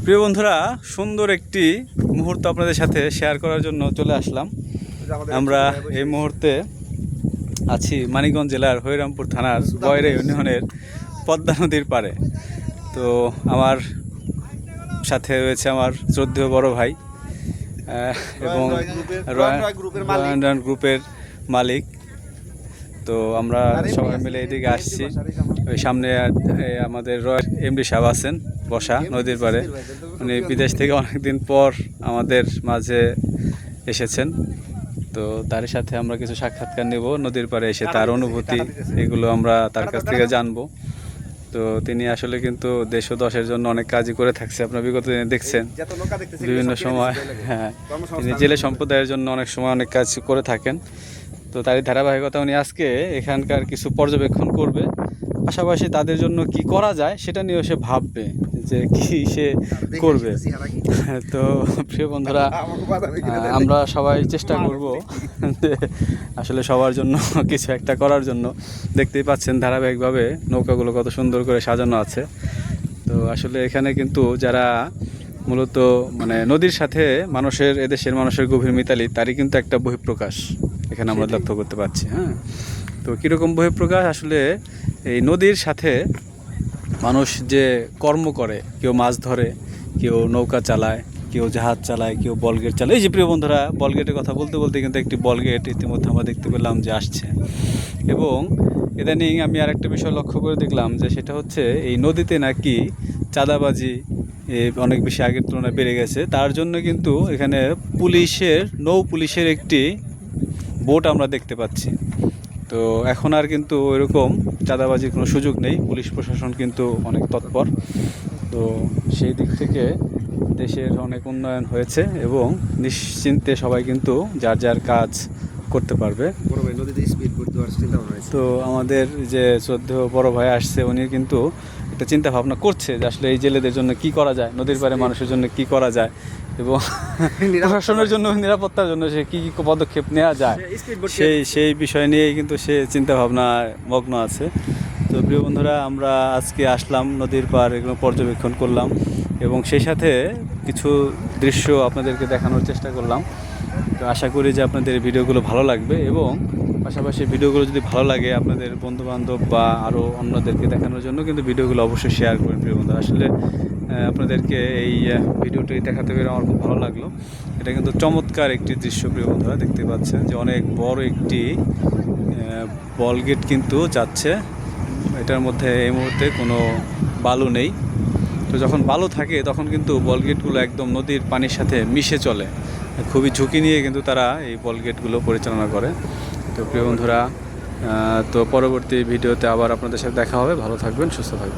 প্রিয় বন্ধুরা, সুন্দর একটি মুহূর্ত আপনাদের সাথে শেয়ার করার জন্য চলে আসলাম। আমরা এই মুহূর্তে আছি মানিকগঞ্জ জেলার হরিরামপুর থানার বয়রা ইউনিয়নের পদ্মা নদীর পাড়ে। তো আমার সাথে রয়েছে আমার শ্রদ্ধেয় বড় ভাই এবং রয়্যাল গ্রুপের মালিক। তো আমরা সবাই মিলে এদিকে আসছি। ওই সামনে আমাদের রয়্যাল এমডি সাহেব আছেন বসা নদীর পাড়ে। উনি বিদেশ থেকে অনেকদিন পর আমাদের মাঝে এসেছেন। তো তার সাথে আমরা কিছু সাক্ষাৎকার নেব, নদীর পাড়ে এসে তার অনুভূতি এগুলো আমরা তার কাছ থেকে জানবো। তো তিনি আসলে কিন্তু দেশ ও দশের জন্য অনেক কাজই করে থাকছে, আপনারা বিগত দিনে দেখছেন বিভিন্ন সময়। হ্যাঁ, তিনি জেলে সম্প্রদায়ের জন্য অনেক সময় অনেক কাজ করে থাকেন। তো তারই ধারাবাহিকতা উনি আজকে এখানকার কিছু পর্যবেক্ষণ করবে, পাশাপাশি তাদের জন্য কি করা যায় সেটা নিয়েও সে ভাববে যে কি সে করবে। তো প্রিয় বন্ধুরা, আমরা সবাই চেষ্টা করব যে আসলে সবার জন্য কিছু একটা করার জন্য। দেখতেই পাচ্ছেন ধারাবাহিকভাবে নৌকাগুলো কত সুন্দর করে সাজানো আছে। তো আসলে এখানে কিন্তু যারা মূলত মানে নদীর সাথে মানুষের, এদেশের মানুষের গভীর মিতালি, তারই কিন্তু একটা বহিঃপ্রকাশ এখানে আমরা লক্ষ্য করতে পারছি। হ্যাঁ, তো কীরকম বহিঃপ্রকাশ? আসলে এই নদীর সাথে মানুষ যে কর্ম করে, কেউ মাছ ধরে, কেউ নৌকা চালায়, কেউ জাহাজ চালায়, কেউ বলগেট চালায়। এই যে প্রিয় বন্ধুরা, বলগেটের কথা বলতে বলতে কিন্তু একটি বলগেট ইতিমধ্যে আমরা দেখতে পেলাম যে আসছে। এবং ইদানিং আমি আরেকটা বিষয় লক্ষ্য করে দেখলাম যে সেটা হচ্ছে এই নদীতে নাকি চাঁদাবাজি অনেক বেশি আগের তুলনায় বেড়ে গেছে। তার জন্য কিন্তু এখানে নৌ পুলিশের একটি বোট আমরা দেখতে পাচ্ছি। তো এখন আর কিন্তু এরকম চাঁদাবাজির কোনো সুযোগ নেই, পুলিশ প্রশাসন কিন্তু অনেক তৎপর। তো সেই দিক থেকে দেশের অনেক উন্নয়ন হয়েছে এবং নিশ্চিন্তে সবাই কিন্তু যার যার কাজ করতে পারবে। তো আমাদের যে শ্রদ্ধেয় বড় ভাই আসছে, উনি কিন্তু একটা চিন্তা ভাবনা করছে যে আসলে এই জেলেদের জন্য কি করা যায়, নদীর পাড়ে মানুষের জন্য কি করা যায় এবং প্রশাসনের জন্য, নিরাপত্তার জন্য সে কী কী পদক্ষেপ নেওয়া যায় সেই বিষয় নিয়েই কিন্তু সে চিন্তা ভাবনায় মগ্ন আছে। তো প্রিয় বন্ধুরা, আমরা আজকে আসলাম নদীর পাড়, এগুলো পর্যবেক্ষণ করলাম এবং সেই সাথে কিছু দৃশ্য আপনাদেরকে দেখানোর চেষ্টা করলাম। তো আশা করি যে আপনাদের ভিডিওগুলো ভালো লাগবে এবং পাশাপাশি ভিডিওগুলো যদি ভালো লাগে আপনাদের বন্ধুবান্ধব বা আরও অন্যদেরকে দেখানোর জন্য কিন্তু ভিডিওগুলো অবশ্যই শেয়ার করবেন। প্রিয় বন্ধু, আসলে আপনাদেরকে এই ভিডিওটি দেখাতে পেরে আমার খুব ভালো লাগলো। এটা কিন্তু চমৎকার একটি দৃশ্য। প্রিয় বন্ধুরা, দেখতে পাচ্ছেন যে অনেক বড় একটি বলগেট কিন্তু যাচ্ছে। এটার মধ্যে এই মুহূর্তে কোনো বালু নেই। তো যখন বালু থাকে তখন কিন্তু বলগেটগুলো একদম নদীর পানির সাথে মিশে চলে। খুবই ঝুঁকি নিয়ে কিন্তু তারা এই বলগেটগুলো পরিচালনা করে। তো প্রিয় বন্ধুরা, তো পরবর্তী ভিডিওতে আবার আপনাদের সাথে দেখা হবে। ভালো থাকবেন, সুস্থ থাকবেন।